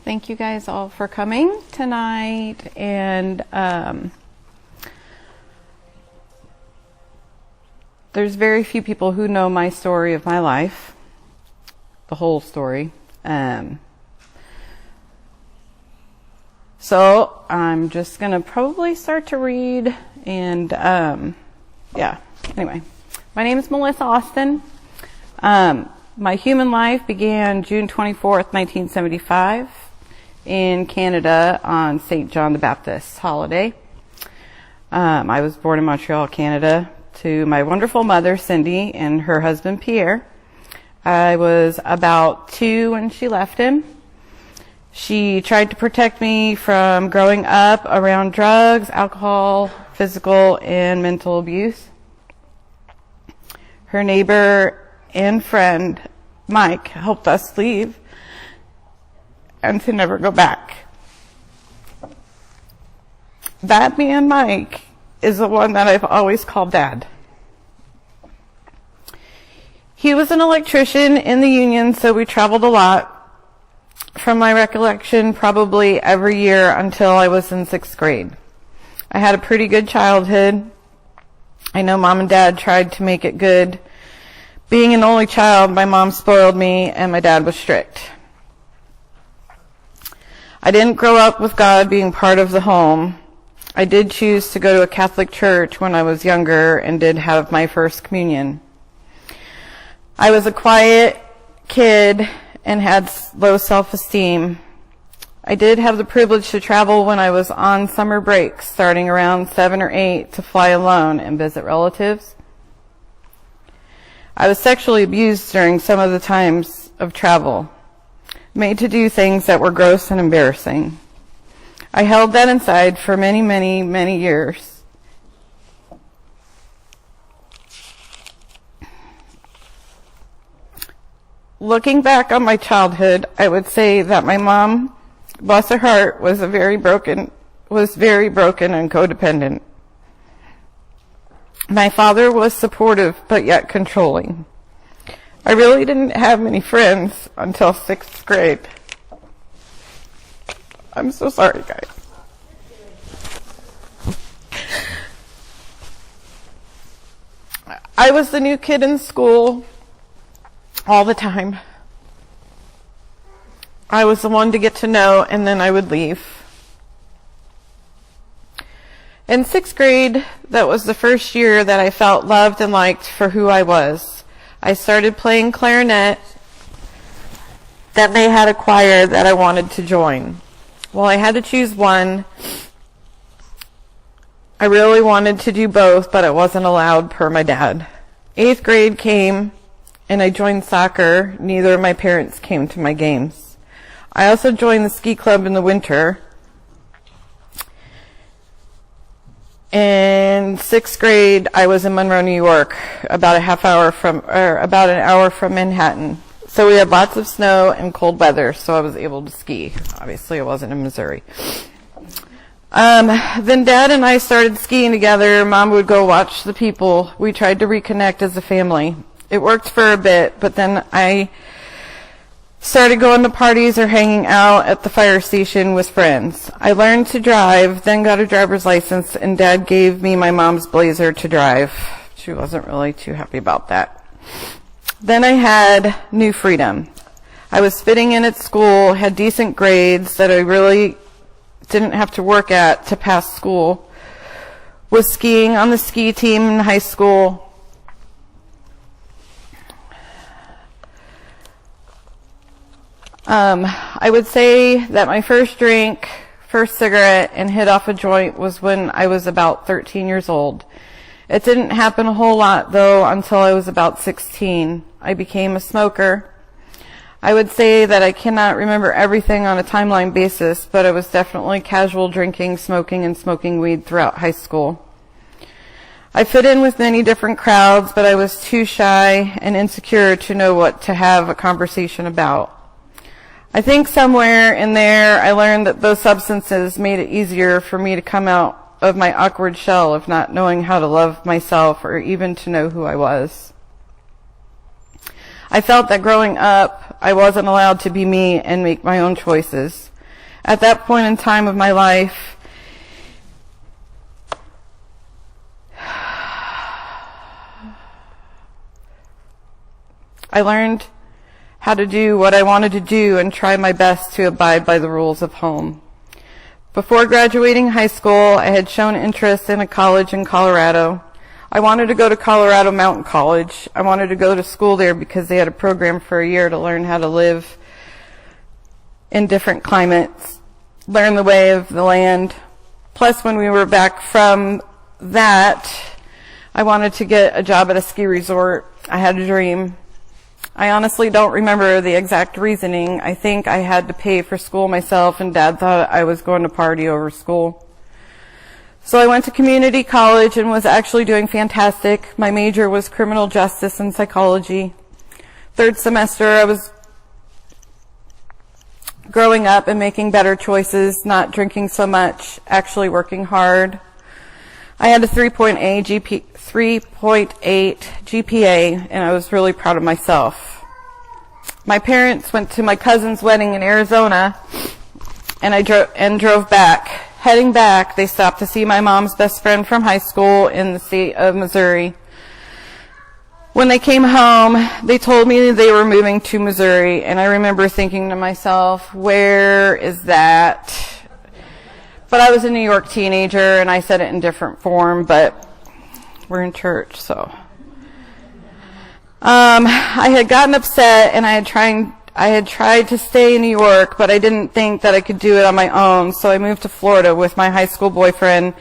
Thank you guys all for coming tonight. And there's very few people who know my story of my life, the whole story. So I'm just going to probably start to read. And anyway, my name is Molessa Austin. My human life began June 24th, 1975 in Canada on St. John the Baptist holiday. I was born in Montreal, Canada, to my wonderful mother, Cindy, and her husband, Pierre. I was about 2 when she left him. She tried to protect me from growing up around drugs, alcohol, physical, and mental abuse. Her neighbor and friend, Mike, helped us leave and to never go back. That man, Mike, is the one that I've always called Dad. He was an electrician in the union, so we traveled a lot. From my recollection, probably every year until I was in 6th grade. I had a pretty good childhood. I know Mom and Dad tried to make it good. Being an only child, my mom spoiled me and my dad was strict. I didn't grow up with God being part of the home. I did choose to go to a Catholic church when I was younger and did have my first communion. I was a quiet kid and had low self-esteem. I did have the privilege to travel when I was on summer breaks, starting around 7 or 8, to fly alone and visit relatives. I was sexually abused during some of the times of travel, made to do things that were gross and embarrassing. I held that inside for many, many, many years. Looking back on my childhood, I would say that my mom, bless her heart, was very broken and codependent. My father was supportive, but yet controlling. I really didn't have many friends until 6th grade. I'm so sorry, guys. I was the new kid in school all the time. I was the one to get to know, and then I would leave. In 6th grade, that was the first year that I felt loved and liked for who I was. I started playing clarinet. Then they had a choir that I wanted to join. Well, I had to choose one. I really wanted to do both, but it wasn't allowed per my dad. 8th grade came, and I joined soccer. Neither of my parents came to my games. I also joined the ski club in the winter. In 6th grade, I was in Monroe, New York, about an hour from Manhattan. So we had lots of snow and cold weather, so I was able to ski. Obviously, I wasn't in Missouri. Then Dad and I started skiing together. Mom would go watch the people. We tried to reconnect as a family. It worked for a bit, but then I started going to parties or hanging out at the fire station with friends. I learned to drive, then got a driver's license, and Dad gave me my mom's Blazer to drive. She wasn't really too happy about that. Then I had new freedom. I was fitting in at school, had decent grades that I really didn't have to work at to pass school. Was skiing on the ski team in high school. I would say that my first drink, first cigarette, and hit off a joint was when I was about 13 years old. It didn't happen a whole lot, though, until I was about 16. I became a smoker. I would say that I cannot remember everything on a timeline basis, but I was definitely casual drinking, smoking, and smoking weed throughout high school. I fit in with many different crowds, but I was too shy and insecure to know what to have a conversation about. I think somewhere in there I learned that those substances made it easier for me to come out of my awkward shell of not knowing how to love myself or even to know who I was. I felt that growing up, I wasn't allowed to be me and make my own choices. At that point in time of my life, I learned how to do what I wanted to do and try my best to abide by the rules of home. Before graduating high school, I had shown interest in a college in Colorado. I wanted to go to Colorado Mountain College. I wanted to go to school there because they had a program for a year to learn how to live in different climates, learn the way of the land. Plus, when we were back from that, I wanted to get a job at a ski resort. I had a dream. I honestly don't remember the exact reasoning. I think I had to pay for school myself, and Dad thought I was going to party over school. So I went to community college and was actually doing fantastic. My major was criminal justice and psychology. Third semester, I was growing up and making better choices, not drinking so much, actually working hard. I had a 3.8 GPA, and I was really proud of myself. My parents went to my cousin's wedding in Arizona, and I drove back. Heading back, they stopped to see my mom's best friend from high school in the state of Missouri. When they came home, they told me they were moving to Missouri, and I remember thinking to myself, where is that? But I was a New York teenager, and I said it in different form, but we're in church, so. I had gotten upset, and I had tried to stay in New York, but I didn't think that I could do it on my own, so I moved to Florida with my high school boyfriend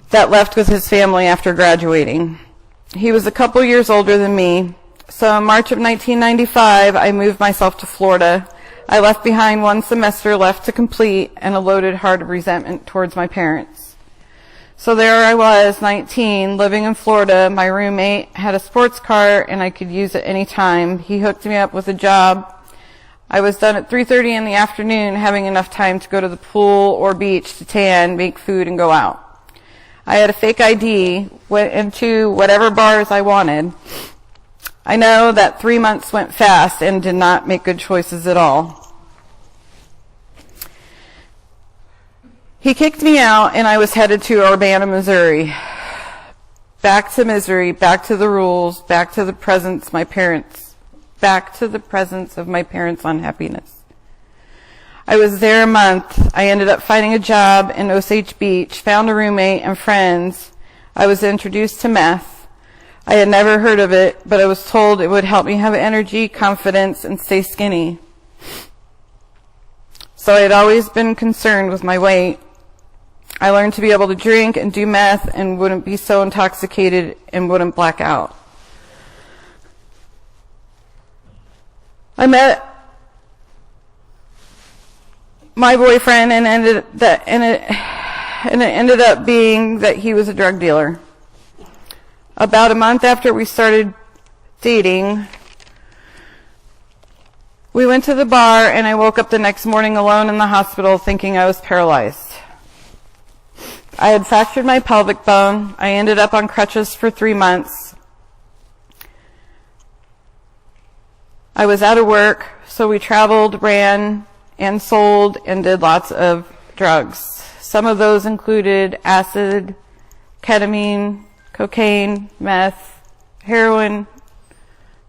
that left with his family after graduating. He was a couple years older than me, so in March of 1995, I moved myself to Florida. I left behind one semester left to complete and a loaded heart of resentment towards my parents. So there I was, 19, living in Florida. My roommate had a sports car, and I could use it any time. He hooked me up with a job. I was done at 3:30 in the afternoon, having enough time to go to the pool or beach to tan, make food, and go out. I had a fake ID, went into whatever bars I wanted. I know that 3 months went fast and did not make good choices at all. He kicked me out, and I was headed to Urbana, Missouri. Back to misery, back to the rules, back to the presence of my parents' unhappiness. I was there a month. I ended up finding a job in Osage Beach, found a roommate and friends. I was introduced to meth. I had never heard of it, but I was told it would help me have energy, confidence, and stay skinny. So I had always been concerned with my weight. I learned to be able to drink and do meth and wouldn't be so intoxicated and wouldn't black out. I met my boyfriend, and it ended up being that he was a drug dealer. About a month after we started dating, we went to the bar, and I woke up the next morning alone in the hospital thinking I was paralyzed. I had fractured my pelvic bone. I ended up on crutches for 3 months. I was out of work, so we traveled, ran, and sold, and did lots of drugs. Some of those included acid, ketamine, cocaine, meth, heroin,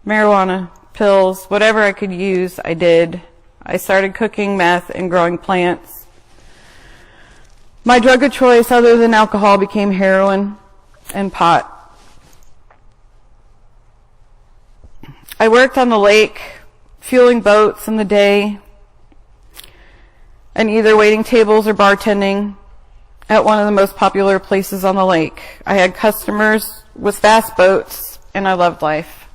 marijuana, pills, whatever I could use, I did. I started cooking meth and growing plants. My drug of choice, other than alcohol, became heroin and pot. I worked on the lake, fueling boats in the day, and either waiting tables or bartending at one of the most popular places on the lake. I had customers with fast boats, and I loved life.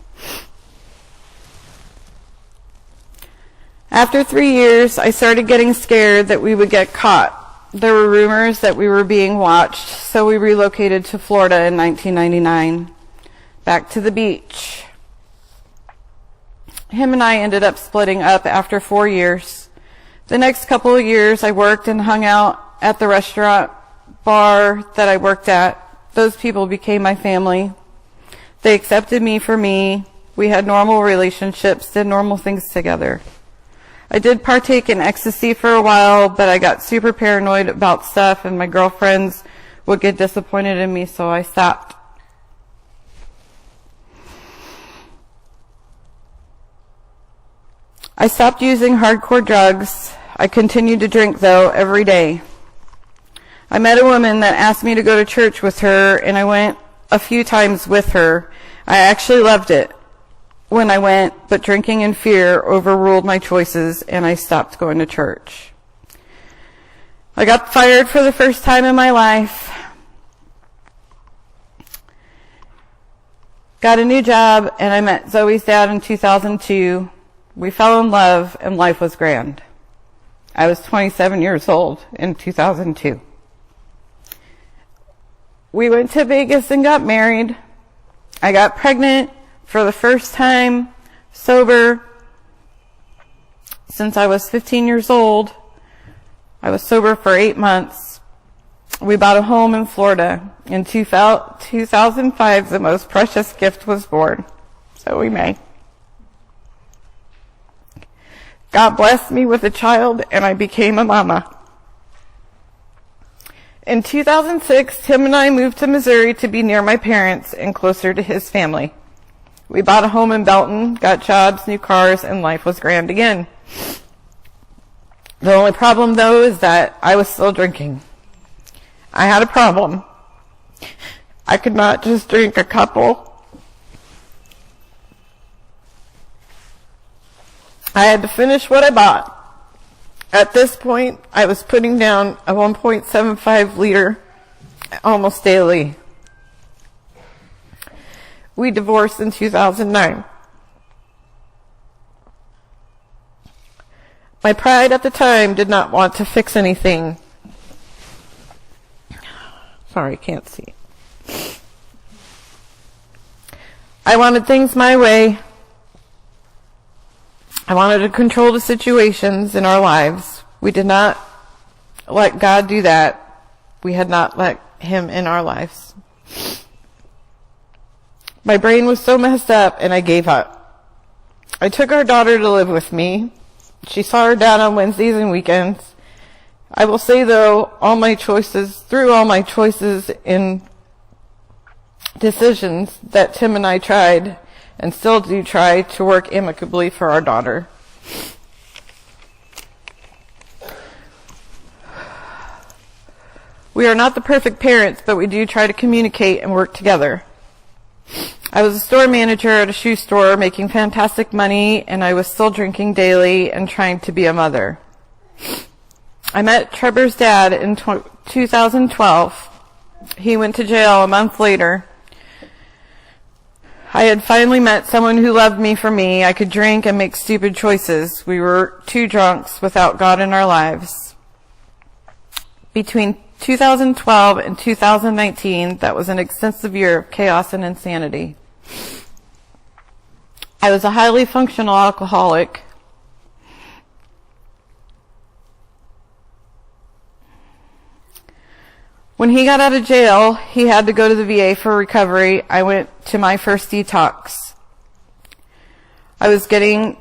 After 3 years, I started getting scared that we would get caught. There were rumors that we were being watched, so we relocated to Florida in 1999, back to the beach. Him and I ended up splitting up after 4 years. The next couple of years, I worked and hung out at the restaurant bar that I worked at. Those people became my family. They accepted me for me. We had normal relationships, did normal things together. I did partake in ecstasy for a while, but I got super paranoid about stuff, and my girlfriends would get disappointed in me, so I stopped. I stopped using hardcore drugs. I continued to drink, though, every day. I met a woman that asked me to go to church with her, and I went a few times with her. I actually loved it when I went, but drinking and fear overruled my choices, and I stopped going to church. I got fired for the first time in my life. Got a new job, and I met Zoe's dad in 2002. We fell in love, and life was grand. I was 27 years old in 2002. We went to Vegas and got married. I got pregnant for the first time, sober, since I was 15 years old. I was sober for 8 months. We bought a home in Florida. In 2005, the most precious gift was born. So we may. God blessed me with a child, and I became a mama. In 2006, Tim and I moved to Missouri to be near my parents and closer to his family. We bought a home in Belton, got jobs, new cars, and life was grand again. The only problem, though, is that I was still drinking. I had a problem. I could not just drink a couple. I had to finish what I bought. At this point, I was putting down a 1.75 liter almost daily. We divorced in 2009. My pride at the time did not want to fix anything. Sorry, can't see. I wanted things my way. I wanted to control the situations in our lives. We did not let God do that. We had not let Him in our lives. My brain was so messed up, and I gave up. I took our daughter to live with me. She saw her dad on Wednesdays and weekends. I will say, though, through all my choices in decisions that Tim and I tried, and still do try to work amicably for our daughter. We are not the perfect parents, but we do try to communicate and work together. I was a store manager at a shoe store making fantastic money, and I was still drinking daily and trying to be a mother. I met Trevor's dad in 2012. He went to jail a month later. I had finally met someone who loved me for me. I could drink and make stupid choices. We were two drunks without God in our lives. Between 2012 and 2019, that was an extensive year of chaos and insanity. I was a highly functional alcoholic. When he got out of jail, he had to go to the VA for recovery. I went to my first detox. I was getting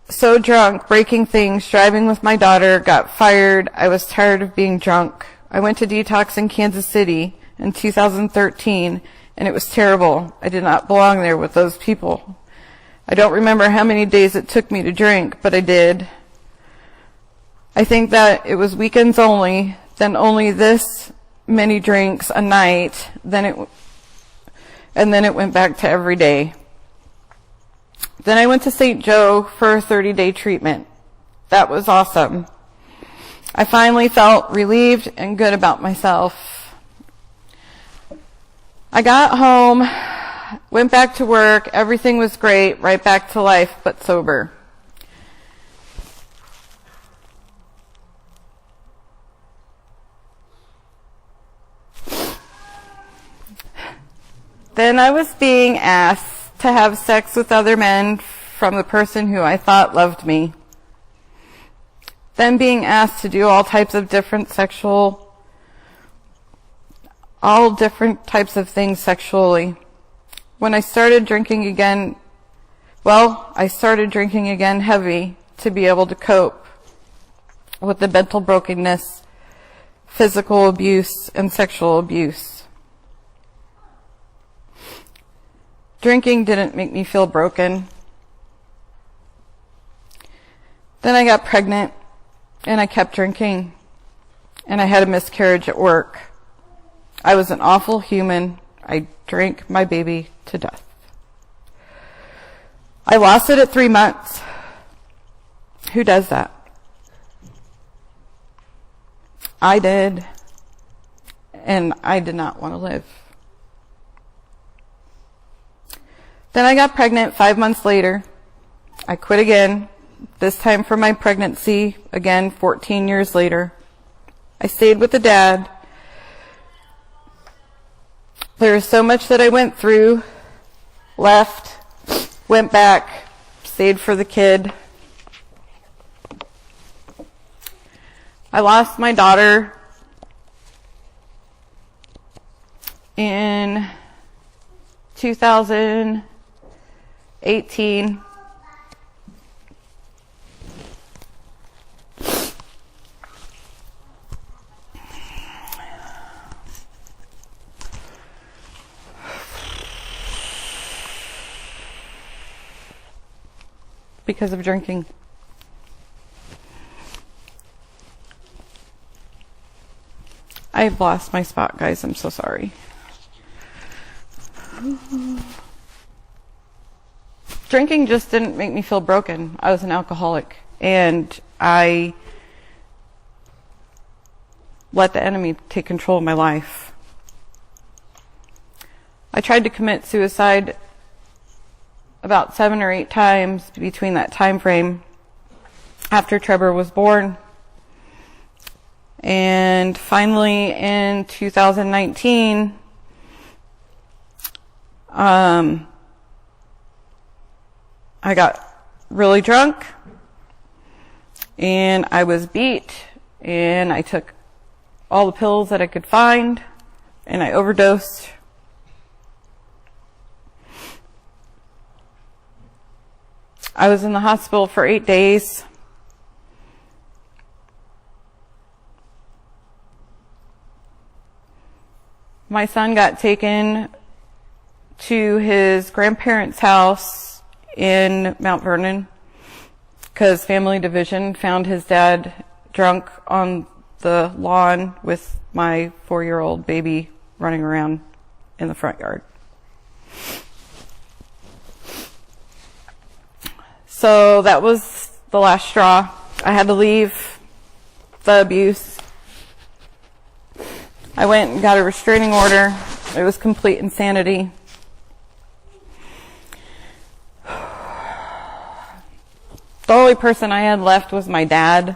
so drunk, breaking things, driving with my daughter, got fired. I was tired of being drunk. I went to detox in Kansas City in 2013, and it was terrible. I did not belong there with those people. I don't remember how many days it took me to drink, but I did. I think that it was weekends only, then only this many drinks a night, and then it went back to every day. Then I went to St. Joe for a 30-day treatment. That was awesome. I finally felt relieved and good about myself. I got home, went back to work, everything was great, right back to life, but sober. Then I was being asked to have sex with other men from the person who I thought loved me. Then being asked to do all different types of things sexually. When I started drinking again, I started drinking again heavy to be able to cope with the mental brokenness, physical abuse, and sexual abuse. Drinking didn't make me feel broken. Then I got pregnant, and I kept drinking, and I had a miscarriage at work. I was an awful human. I drank my baby to death. I lost it at 3 months. Who does that? I did, and I did not want to live. Then I got pregnant 5 months later. I quit again, this time for my pregnancy, again 14 years later. I stayed with the dad. There was so much that I went through, left, went back, stayed for the kid. I lost my daughter in 2018. Because of drinking. I've lost my spot, guys. I'm so sorry. Drinking just didn't make me feel broken. I was an alcoholic, and I let the enemy take control of my life. I tried to commit suicide about 7 or 8 times between that time frame after Trevor was born. And finally in 2019, I got really drunk, and I was beat, and I took all the pills that I could find, and I overdosed. I was in the hospital for 8 days. My son got taken to his grandparents' house in Mount Vernon because family division found his dad drunk on the lawn with my 4-year-old baby running around in the front yard. So that was the last straw. I had to leave the abuse. I went and got a restraining order. It was complete insanity. The only person I had left was my dad.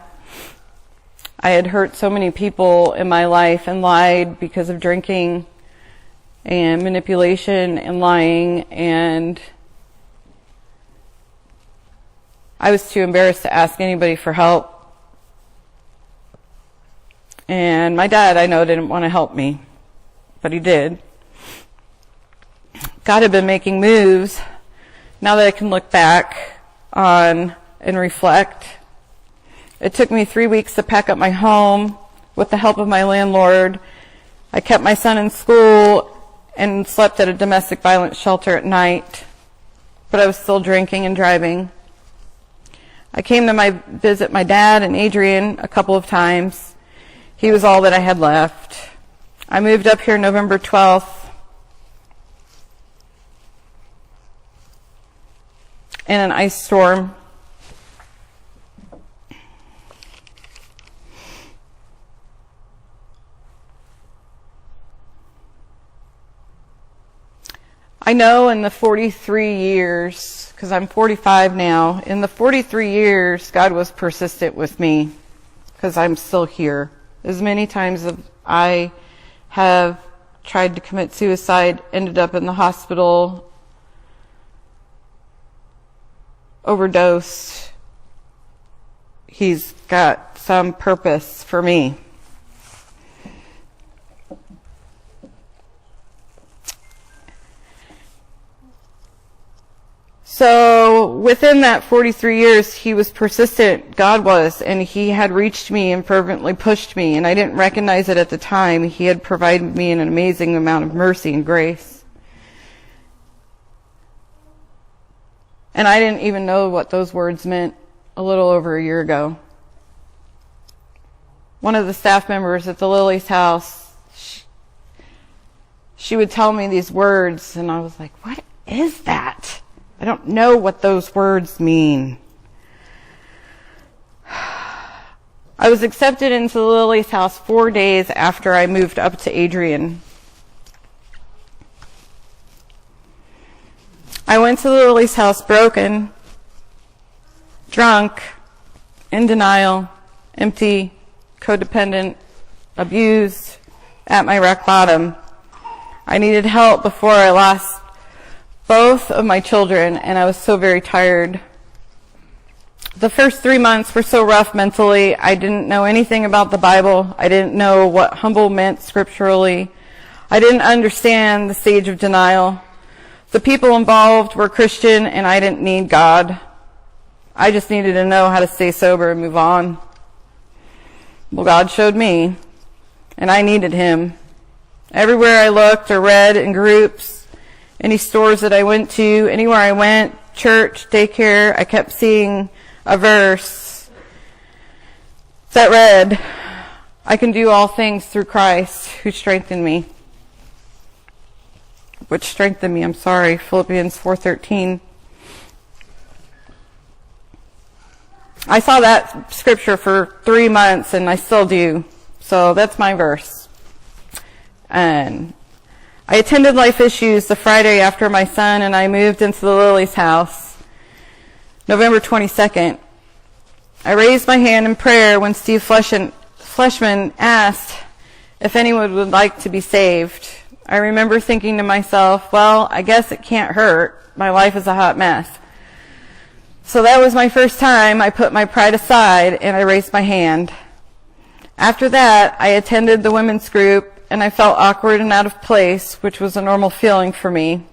I had hurt so many people in my life and lied because of drinking and manipulation and lying, and I was too embarrassed to ask anybody for help. And my dad, I know, didn't want to help me, but he did. God had been making moves. Now that I can look back on and reflect, it took me 3 weeks to pack up my home with the help of my landlord. I kept my son in school and slept at a domestic violence shelter at night, but I was still drinking and driving. I came to visit my dad and Adrian a couple of times. He was all that I had left. I moved up here November 12th in an ice storm. I know in the 43 years, because I'm 45 now, in the 43 years, God was persistent with me because I'm still here. As many times as I have tried to commit suicide, ended up in the hospital, overdosed, He's got some purpose for me. So within that 43 years, he was persistent, God was, and he had reached me and fervently pushed me, and I didn't recognize it at the time. He had provided me an amazing amount of mercy and grace. And I didn't even know what those words meant a little over a year ago. One of the staff members at the Lily's house, she would tell me these words, and I was like, what is that? I don't know what those words mean. I was accepted into the Lily's house 4 days after I moved up to Adrian. I went to the Lily's house broken, drunk, in denial, empty, codependent, abused, at my rock bottom. I needed help before I lost both of my children, and I was so very tired. The first 3 months were so rough mentally. I didn't know anything about the Bible. I didn't know what humble meant scripturally. I didn't understand the stage of denial. The people involved were Christian, and I didn't need God. I just needed to know how to stay sober and move on. Well, God showed me, and I needed him. Everywhere I looked or read in groups, any stores that I went to, anywhere I went, church, daycare, I kept seeing a verse that read, I can do all things through Christ who strengthened me. Philippians 4:13. I saw that scripture for 3 months, and I still do. So that's my verse. And I attended Life Issues the Friday after my son and I moved into the Lily's house, November 22nd. I raised my hand in prayer when Steve Fleshman asked if anyone would like to be saved. I remember thinking to myself, well, I guess it can't hurt. My life is a hot mess. So that was my first time I put my pride aside and I raised my hand. After that, I attended the women's group and I felt awkward and out of place, which was a normal feeling for me.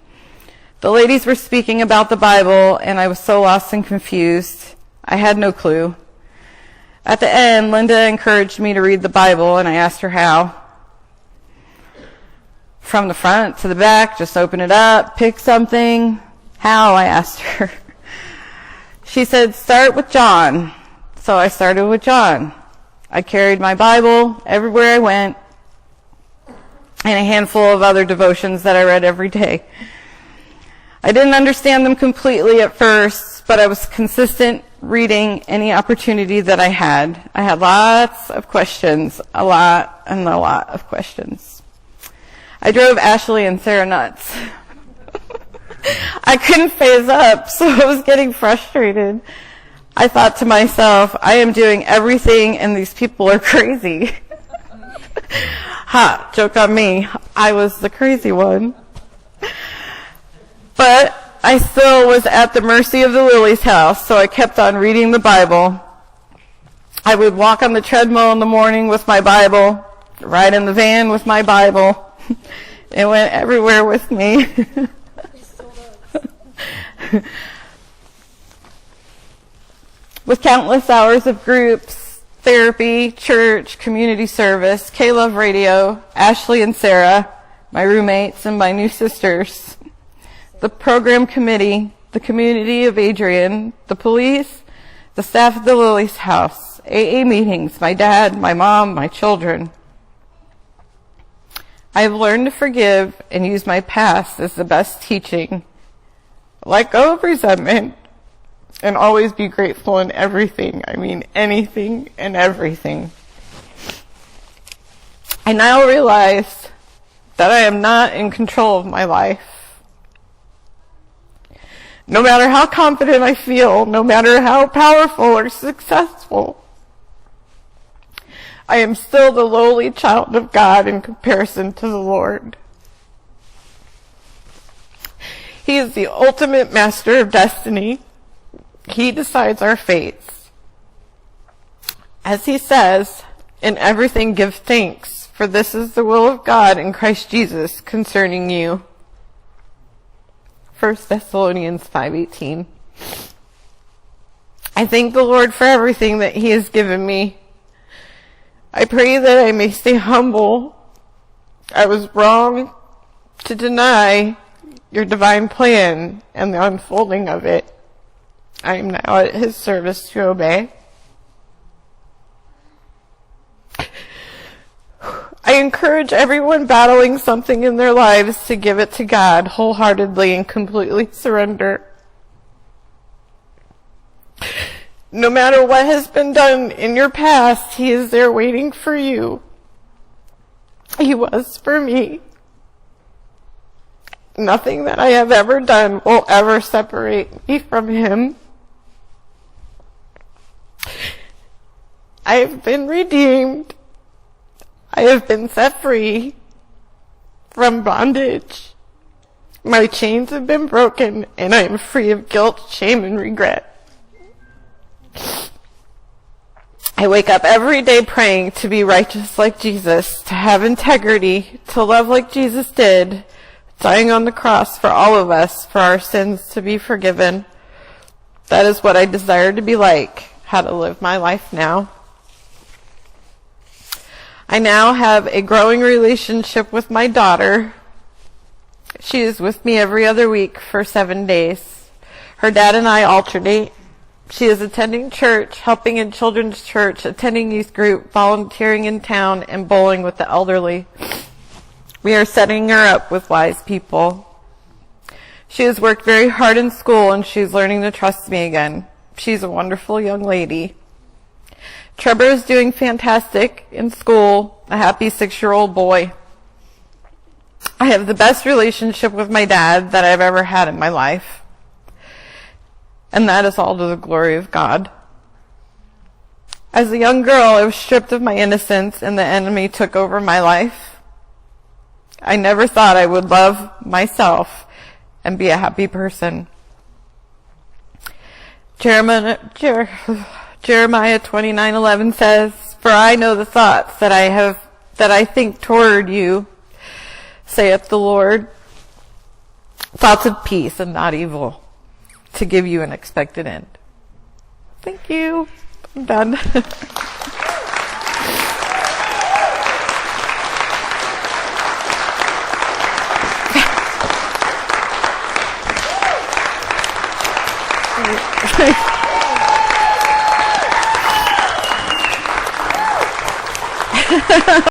The ladies were speaking about the Bible and I was so lost and confused. I had no clue. At the end, Linda encouraged me to read the Bible and I asked her how. From the front to the back, just open it up, pick something. How? I asked her. She said, start with John. So I started with John. I carried my Bible everywhere I went and a handful of other devotions that I read every day. I didn't understand them completely at first, but I was consistent reading any opportunity that I had. I had lots of questions, a lot of questions. I drove Ashley and Sarah nuts. I couldn't phase up, so I was getting frustrated. I thought to myself, I am doing everything and these people are crazy. Ha, joke on me. I was the crazy one. But I still was at the mercy of the Lily's house, so I kept on reading the Bible. I would walk on the treadmill in the morning with my Bible, ride in the van with my Bible. It went everywhere with me. With countless hours of groups, therapy, church, community service, K-Love Radio, Ashley and Sarah, my roommates and my new sisters, the program committee, the community of Adrian, the police, the staff at the Lily's house, AA meetings, my dad, my mom, my children. I have learned to forgive and use my past as the best teaching. Let go of resentment and always be grateful in everything. I mean, anything and everything. I now realize that I am not in control of my life. No matter how confident I feel, no matter how powerful or successful, I am still the lowly child of God in comparison to the Lord. He is the ultimate master of destiny. He decides our fates. As he says, in everything give thanks, for this is the will of God in Christ Jesus concerning you. 1 Thessalonians 5:18. I thank the Lord for everything that He has given me. I pray that I may stay humble. I was wrong to deny your divine plan and the unfolding of it. I am now at His service to obey. I encourage everyone battling something in their lives to give it to God wholeheartedly and completely surrender. No matter what has been done in your past, He is there waiting for you. He was for me. Nothing that I have ever done will ever separate me from Him. I have been redeemed. I have been set free from bondage. My chains have been broken, and I am free of guilt, shame, and regret. I wake up every day praying to be righteous like Jesus, to have integrity, to love like Jesus did, dying on the cross for all of us, for our sins to be forgiven. That is what I desire to be like, how to live my life now. I now have a growing relationship with my daughter. She is with me every other week for 7 days. Her dad and I alternate. She is attending church, helping in children's church, attending youth group, volunteering in town, and bowling with the elderly. We are setting her up with wise people. She has worked very hard in school, and she's learning to trust me again. She's a wonderful young lady. Trevor is doing fantastic in school, a happy 6-year-old boy. I have the best relationship with my dad that I've ever had in my life. And that is all to the glory of God. As a young girl, I was stripped of my innocence and the enemy took over my life. I never thought I would love myself and be a happy person. Jeremiah 29:11 says, "For I know the thoughts that I think toward you, saith the Lord, thoughts of peace and not evil, to give you an expected end." Thank you. I'm done.